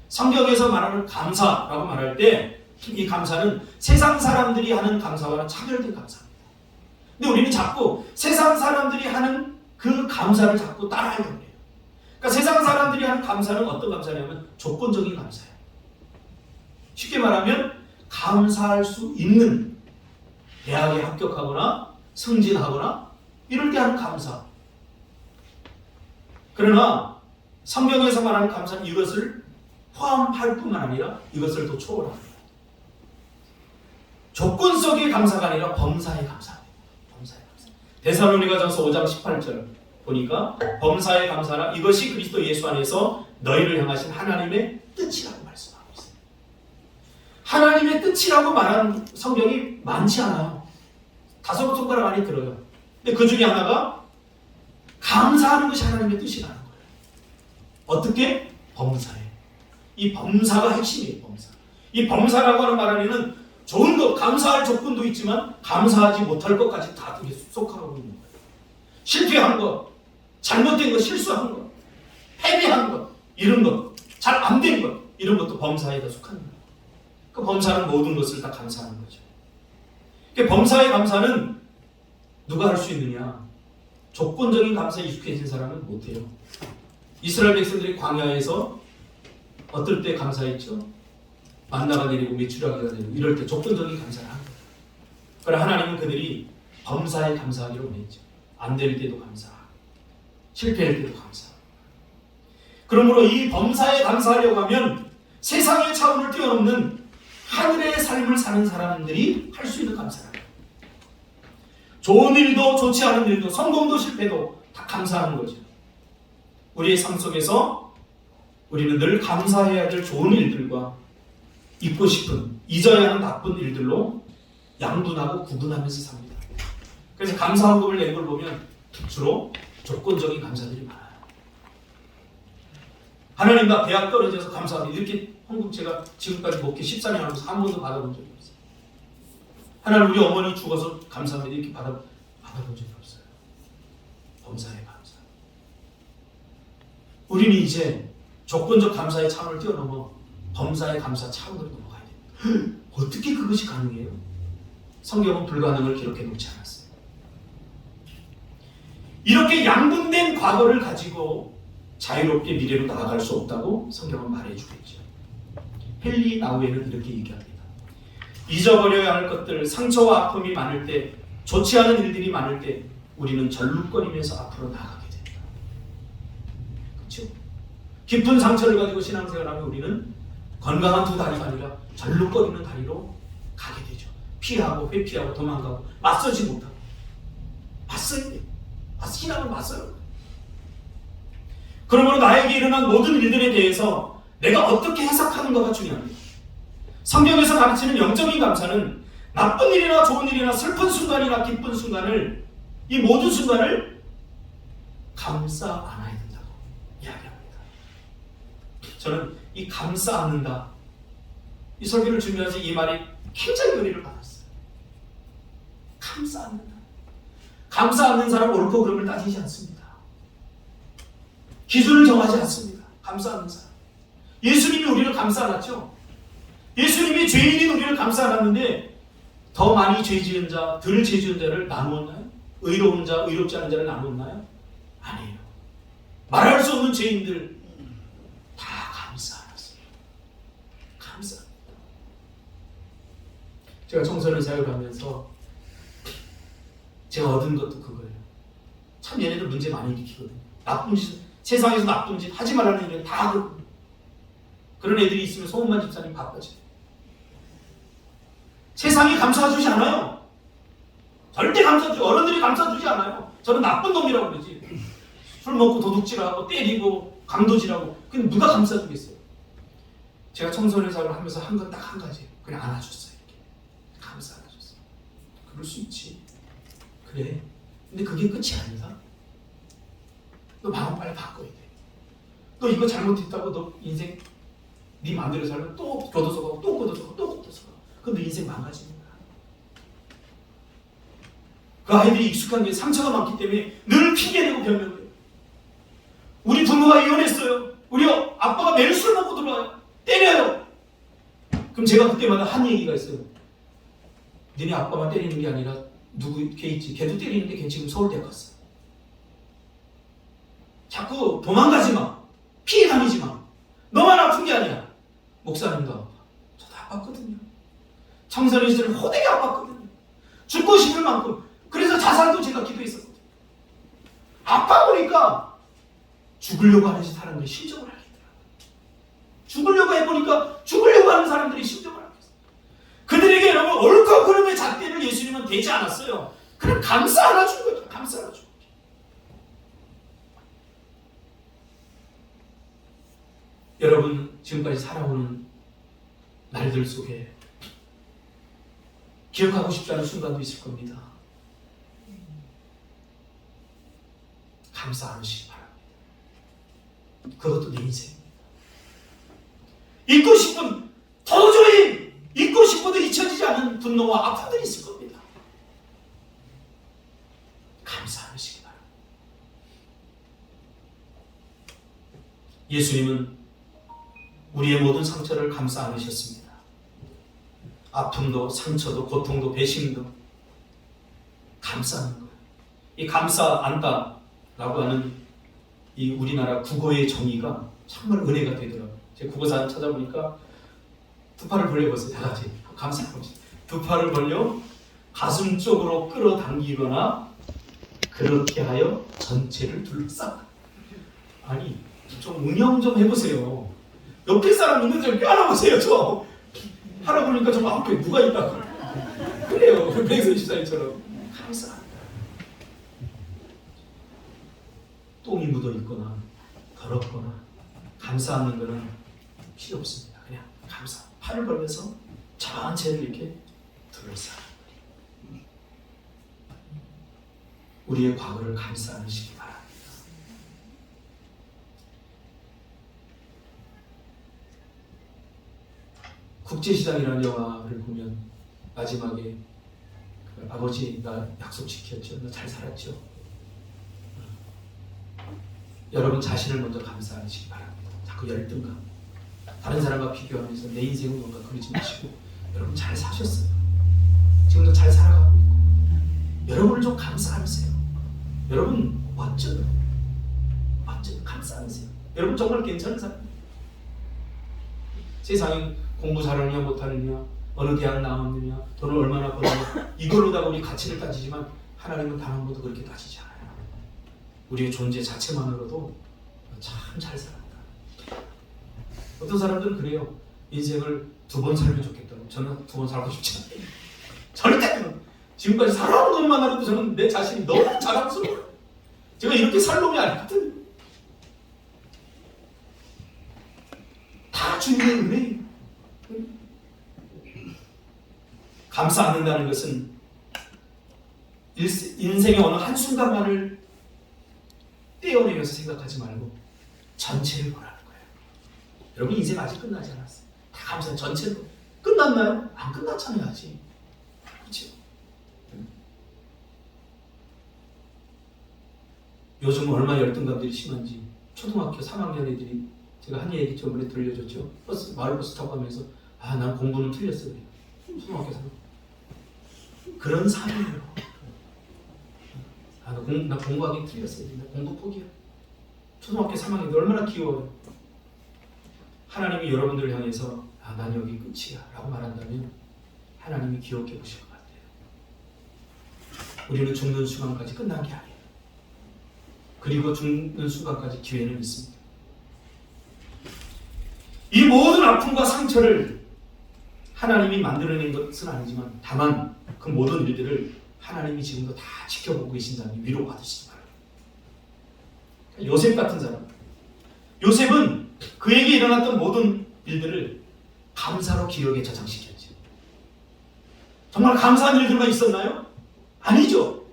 성경에서 말하는 감사라고 말할 때 이 감사는 세상 사람들이 하는 감사와는 차별된 감사입니다. 근데 우리는 자꾸 세상 사람들이 하는 그 감사를 자꾸 따라하려고 해요. 그러니까 세상 사람들이 하는 감사는 어떤 감사냐면 조건적인 감사예요. 쉽게 말하면 감사할 수 있는 대학에 합격하거나 승진하거나 이럴 때 하는 감사. 그러나 성경에서 말하는 감사는 이것을 포함할 뿐만 아니라 이것을 더 초월합니다. 조건적인 감사가 아니라 범사의 감사입니다. 범사의 감사. 데살로니가전서 5장 18절 보니까 범사의 감사라 이것이 그리스도 예수 안에서 너희를 향하신 하나님의 뜻이라고 말씀하고 있어요. 하나님의 뜻이라고 말하는 성경이 많지 않아요. 다섯 손가락 안에 들어요. 근데 그 중에 하나가 감사하는 것이 하나님의 뜻이라는 거예요. 어떻게? 범사에. 이 범사가 핵심이에요. 범사. 이 범사라고 하는 말 안에는 좋은 것, 감사할 조건도 있지만 감사하지 못할 것까지 다 속하고 있는 거예요. 실패한 것, 잘못된 것, 실수한 것, 패배한 것, 이런 것, 잘 안 된 것, 이런 것도 범사에 다 속하는 거예요. 그 범사는 모든 것을 다 감사하는 거죠. 그 범사의 감사는 누가 할 수 있느냐? 조건적인 감사에 익숙해진 사람은 못해요. 이스라엘 백성들이 광야에서 어떨 때 감사했죠? 만나가 내리고 메추라기가 내리고 이럴 때 조건적인 감사를 하는 거예요. 그러나 하나님은 그들이 범사에 감사하기로 원했죠. 안 될 때도 감사하고 실패할 때도 감사하고. 그러므로 이 범사에 감사하려고 하면 세상의 차원을 뛰어넘는 하늘의 삶을 사는 사람들이 할 수 있는 감사랍니다. 좋은 일도 좋지 않은 일도 성공도 실패도 다 감사하는 거죠. 우리의 삶 속에서 우리는 늘 감사해야 될 좋은 일들과 잊고 싶은, 잊어야 하는 나쁜 일들로 양분하고 구분하면서 삽니다. 그래서 감사헌금을 낸 걸 보면 주로 조건적인 감사들이 많아요. 하나님 나 대학 떨어져서 감사합니다. 이렇게 헌금 제가 지금까지 목회 14년 하면서 한 번도 받아본 적이 없어요. 하나님 우리 어머니 죽어서 감사합니다. 이렇게 받아본 적이 없어요. 범사의 감사. 우리는 이제 조건적 감사의 차원을 뛰어넘어 범사의 감사 차원으로 넘어가야 됩니다. 어떻게 그것이 가능해요? 성경은 불가능을 기록해 놓지 않았어요. 이렇게 양분된 과거를 가지고 자유롭게 미래로 나아갈 수 없다고 성경은 말해주겠죠. 헨리 나우에는 이렇게 얘기합니다. 잊어버려야 할 것들, 상처와 아픔이 많을 때, 좋지 않은 일들이 많을 때 우리는 절룩거리면서 앞으로 나아가게 된다. 그렇죠? 깊은 상처를 가지고 신앙생활하면 우리는 건강한 두 다리가 아니라 절룩거리는 다리로 가게 되죠. 피하고 회피하고 도망가고 맞서지 못하고 맞서야 돼요. 신앙은 맞서요. 그러므로 나에게 일어난 모든 일들에 대해서 내가 어떻게 해석하는가가 중요합니다. 성경에서 가르치는 영적인 감사는 나쁜 일이나 좋은 일이나 슬픈 순간이나 기쁜 순간을 이 모든 순간을 감싸 안아야 된다고 이야기합니다. 저는 이 감싸 안는다 이 설교를 준비하면서 이 말이 굉장히 은혜를 받았어요. 감싸 안는다. 감싸 안는 사람 옳고 그름을 따지지 않습니다. 기준을 정하지 않습니다. 감싸 안는 사람. 예수님이 우리를 감싸 안았죠. 예수님이 죄인인 우리를 감싸 안았는데 더 많이 죄 지은 자, 덜 죄 지은 자를 나누었나요? 의로운 자, 의롭지 않은 자를 나누었나요? 아니에요. 말할 수 없는 죄인들 다 감싸 안았어요. 감싸. 제가 청소년 사역을 하면서 제가 얻은 것도 그거예요. 참 얘네들 문제 많이 일으키거든요. 나쁜 짓, 세상에서 나쁜 짓 하지 말라는 일은 다 하거든요. 그런 애들이 있으면 소문만 집사님 바빠져요. 세상이 감싸주지 않아요. 절대 감싸주지, 어른들이 감싸주지 않아요. 저는 나쁜 놈이라고 그러지. 술 먹고 도둑질하고 때리고 강도질하고 그럼 누가 감싸주겠어요? 제가 청소년 생활을 하면서 한 건 딱 한 가지, 그냥 안아줬어요. 이렇게. 감사 안아줬어요. 그럴 수 있지. 그래. 근데 그게 끝이 아니다. 너 마음 빨리 바꿔야 돼. 너 이거 잘못했다고 너 인생 네 마음대로 살면 또 교도소 가고 또 교도소 가고 또 교도소 가고. 그럼 너 인생 망가지는 거야. 그 아이들이 익숙한 게 상처가 많기 때문에 늘 핑계대고 변명해요. 우리 부모가 이혼했어요. 우리 아빠가 매일 술 먹고 들어와요. 때려요. 그럼 제가 그때마다 한 얘기가 있어요. 너네 아빠만 때리는 게 아니라 누구 걔 있지. 걔도 때리는데 걔 지금 서울대 갔어. 자꾸 도망가지 마. 피해 다니지 마. 너만 아픈 게 아니야. 목사님도 아파. 저도 아팠거든요. 청소년 시절에 호되게 아팠거든요. 죽고 싶을 만큼. 그래서 자살도 제가 기도했었거든요. 아파 보니까 죽으려고 하는 사람들이 심정을 알겠더라고요. 죽으려고 해보니까 죽으려고 하는 사람들이 심정을 알겠어요. 그들에게 여러분 옳고 그름의 잣대를 예수님은 대지 않았어요. 그냥 감싸 안아준 거죠. 감싸 안아준 거죠. 여러분 지금까지 살아오는 날들 속에 기억하고 싶지 않은 순간도 있을 겁니다. 감사 안으시기 바랍니다. 그것도 내 인생입니다. 잊고 싶은, 도저히 잊고 싶어도 잊혀지지 않은 분노와 아픔들이 있을 겁니다. 감사 안으시기 바랍니다. 예수님은 우리의 모든 상처를 감싸 안으셨습니다. 아픔도 상처도 고통도 배신도 감싸는 거예요. 이 감싸 안다라고 하는 이 우리나라 국어의 정의가 정말 은혜가 되더라고요. 제가 국어사 찾아보니까 두 팔을 벌려보세요. 다 같이 감싸보세요. 두 팔을 벌려 가슴 쪽으로 끌어당기거나 그렇게 하여 전체를 둘러싸. 아니 좀 응용 좀 해보세요. 옆에 사람 있는 줄 껴안아보세요. 저 하라 보니까 저 앞에 누가 있다고. 그래요. 백선 집사님처럼 감사합니다. 똥이 묻어 있거나 더럽거나 감사하는 거는 필요 없습니다. 그냥 감사. 팔을 벌려서 전체를 이렇게 둘러싸. 우리의 과거를 감싸 안으시기 바랍니다. 국제시장이라는 영화를 보면 마지막에 그 아버지 나 약속 지켰죠? 나 잘 살았죠? 여러분 자신을 먼저 감사 안으시기 바랍니다. 자꾸 열등감 다른 사람과 비교하면서 내 인생은 뭔가 그러지 마시고 여러분 잘 사셨어요. 지금도 잘 살아가고 있고 여러분을 좀 감사 안으세요. 여러분 멋져요. 멋져요. 감사 안으세요. 여러분 정말 괜찮은 사람. 세상에 공부 잘하느냐 못하느냐 어느 대학 나왔느냐 돈을 얼마나 버느냐 이걸로다가 우리 가치를 따지지만 하나님은 단 한 번도 그렇게 따지지 않아요. 우리의 존재 자체만으로도 참 잘 살았다. 어떤 사람들은 그래요. 인생을 2번 살면 좋겠다고. 저는 2번 살고 싶지 않아요. 절대. 지금까지 살아온 것만으로도 저는 내 자신이 너무 자랑스러워요. 제가 이렇게 살 놈이 아니거든요. 다 주님의 은혜예요. 감사 않는다는 것은 인생의 어느 한순간만을 떼어내면서 생각하지 말고 전체를 보라는 거예요. 여러분 인생 아직 끝나지 않았어요. 다 감사 전체로. 끝났나요? 안 끝났잖아요 아직. 그렇죠? 요즘 얼마나 열등감들이 심한지 초등학교 3학년 애들이 제가 한 얘기 저번에 들려줬죠. 마을버스 타고 가면서 난 공부는 틀렸어요. 초등학교 3학년. 그런 삶이에요. 나 공부하기 틀렸어요. 나 공부 포기야. 초등학교 3학년인데 얼마나 귀여워요. 하나님이 여러분들을 향해서 난 여기 끝이야 라고 말한다면 하나님이 귀엽게 보실 것 같아요. 우리는 죽는 순간까지 끝난 게 아니에요. 그리고 죽는 순간까지 기회는 있습니다. 이 모든 아픔과 상처를 하나님이 만들어낸 것은 아니지만 다만 그 모든 일들을 하나님이 지금도 다 지켜보고 계신다니 위로받으시기 바랍니다. 요셉 같은 사람. 요셉은 그에게 일어났던 모든 일들을 감사로 기억에 저장시켰죠. 정말 감사한 일들만 있었나요? 아니죠.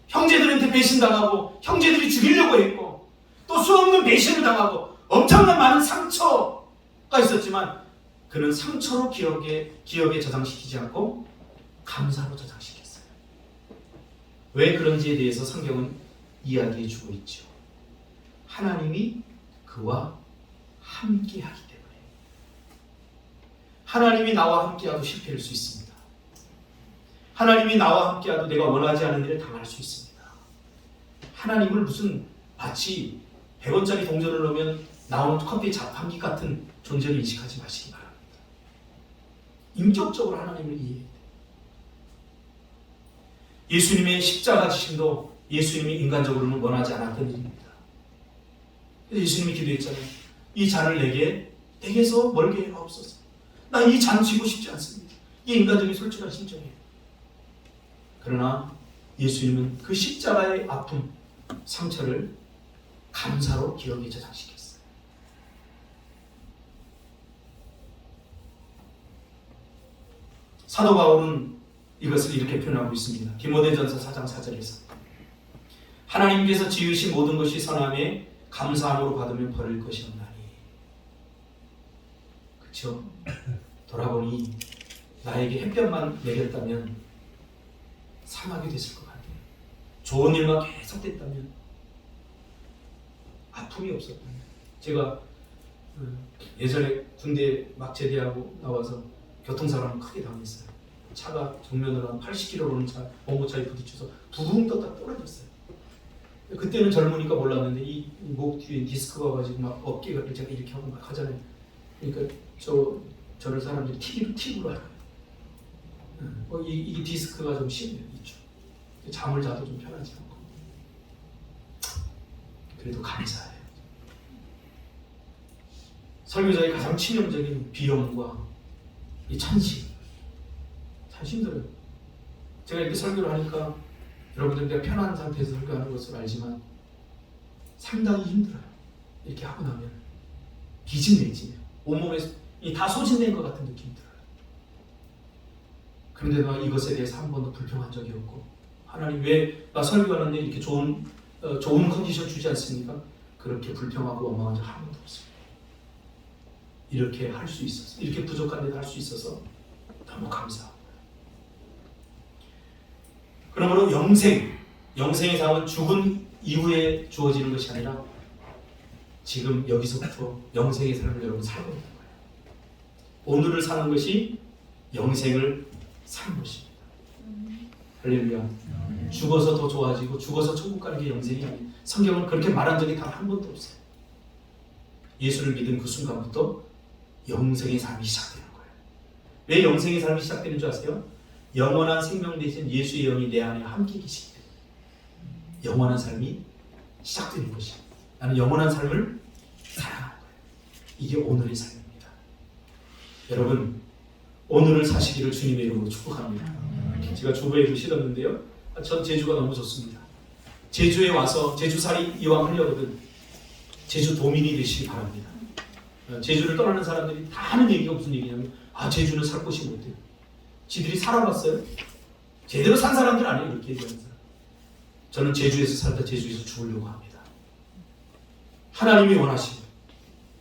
형제들한테 배신당하고 형제들이 죽이려고 했고 또 수없는 배신을 당하고 엄청난 많은 상처가 있었지만 그는 상처로 기억에 저장시키지 않고 감사로 저장시켰어요. 왜 그런지에 대해서 성경은 이야기해 주고 있죠. 하나님이 그와 함께하기 때문에. 하나님이 나와 함께하도 실패할 수 있습니다. 하나님이 나와 함께하도 내가 원하지 않은 일을 당할 수 있습니다. 하나님을 무슨 마치 100원짜리 동전을 넣으면 나오는 커피 자판기 같은 존재로 인식하지 마시기 바랍니다. 인격적으로 하나님을 이해해야 돼요. 예수님의 십자가 지심도 예수님이 인간적으로는 원하지 않았던 일입니다. 그래서 예수님이 기도했잖아요. 이 잔을 내게서 멀게 하옵소서. 나 이 잔 쥐고 싶지 않습니다. 이게 인간적인 솔직한 심정이에요. 그러나 예수님은 그 십자가의 아픔, 상처를 감사로 기억에 저장시켰어요. 사도 바울은 이것을 이렇게 표현하고 있습니다. 디모데전서 4장 4절에서 하나님께서 지으신 모든 것이 선함에 감사함으로 받으면 버릴 것이 없나니. 그렇죠? 돌아보니 나에게 햇볕만 내렸다면 사막이 됐을 것 같아요. 좋은 일만 계속됐다면, 아픔이 없었다면. 제가 예전에 군대 막 제대하고 나와서 교통사고를 크게 당했어요. 차가 정면으로 한 80km 오는 차, 봉고차에 부딪혀서 붕 떴다 떨어졌어요. 그때는 젊으니까 몰랐는데 이 목 뒤에 디스크가 와가지고 막 어깨가 제가 이렇게 하고 막 하잖아요. 그러니까 저를 사람들이 팁으로 알아요. 이게 디스크가 좀 심해요. 있죠. 잠을 자도 좀 편하지 않고. 그래도 감사해요. 설교자의 가장 치명적인 비용과 이 찬식. 참 힘들어요. 제가 이렇게 설교를 하니까 여러분들 내가 편한 상태에서 설교하는 것을 알지만 상당히 힘들어요. 이렇게 하고 나면 기진맥진해요. 온몸에 다 소진된 것 같은 느낌이 들어요. 그런데도 이것에 대해서 한 번도 불평한 적이 없고, 하나님 왜 나 설교하는데 이렇게 좋은 컨디션 주지 않습니까? 그렇게 불평하고 원망한 적 한 번도 없습니다. 이렇게 할 수 있어서, 이렇게 부족한 데도 할 수 있어서 너무 감사합니다. 그러므로 영생의 삶은 죽은 이후에 주어지는 것이 아니라 지금 여기서부터 영생의 삶을 여러분 살고 있는 거예요. 오늘을 사는 것이 영생을 사는 것입니다. 할렐루야. 죽어서 더 좋아지고 죽어서 천국 가는 게 영생이 아니에요. 성경은 그렇게 말한 적이 단 한 번도 없어요. 예수를 믿은 그 순간부터 영생의 삶이 시작되는 거예요. 왜 영생의 삶이 시작되는 줄 아세요? 영원한 생명 대신 예수의 영이 내 안에 함께 계시기 때문에 영원한 삶이 시작되는 것이에요. 나는 영원한 삶을 살아가는 거예요. 이게 오늘의 삶입니다. 여러분, 오늘을 사시기를 주님의 이름으로 축복합니다. 제가 주부에도 실었는데요. 전 제주가 너무 좋습니다. 제주에 와서 제주살이 이왕 하려거든 제주 도민이 되시기 바랍니다. 제주를 떠나는 사람들이 다 하는 얘기가 무슨 얘기냐면, 제주는 살 곳이 못 돼요. 지들이 살아봤어요? 제대로 산 사람들 아니에요. 이렇게 얘기하는 사람. 저는 제주에서 살다 제주에서 죽으려고 합니다. 하나님이 원하시면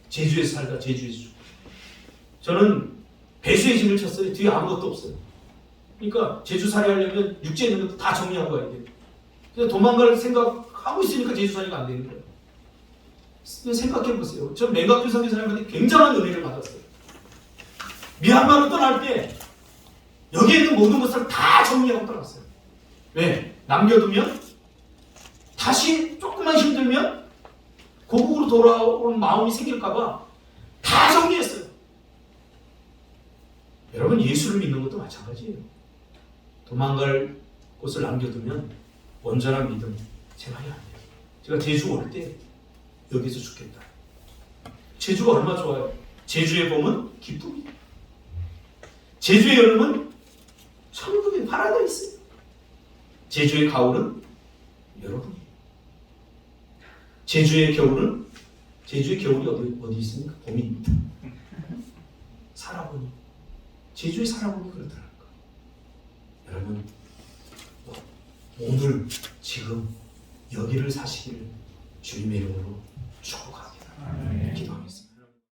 제주에서 살다 제주에서 죽고. 저는 배수의 짐을 쳤어요. 뒤에 아무것도 없어요. 그러니까 제주살이 하려면 육지에 있는 것도 다 정리하고 가야 돼요. 그래서 도망갈 생각하고 있으니까 제주살이가 안 되는 거예요. 생각해보세요. 전 맹각교 선교사님한테 굉장한 은혜를 받았어요. 미얀마로 떠날 때 여기에 있는 모든 것을 다 정리하고 떠났어요. 왜? 남겨두면 다시 조금만 힘들면 고국으로 돌아오는 마음이 생길까봐 다 정리했어요. 여러분, 예수를 믿는 것도 마찬가지예요. 도망갈 곳을 남겨두면 온전한 믿음 생활이 안 돼요. 제가 제주 올 때 여기서 죽겠다. 제주가 얼마나 좋아요. 제주의 봄은 기쁨이, 제주의 여름은 천국의 파라다이스, 제주의 가을은 여러분이에요. 제주의 겨울이 어디 있습니까? 봄입니다. 살아보니, 제주에 살아보니 그러더라고요. 여러분, 오늘 지금 여기를 사시기를 주님의 이름으로 축복합니다.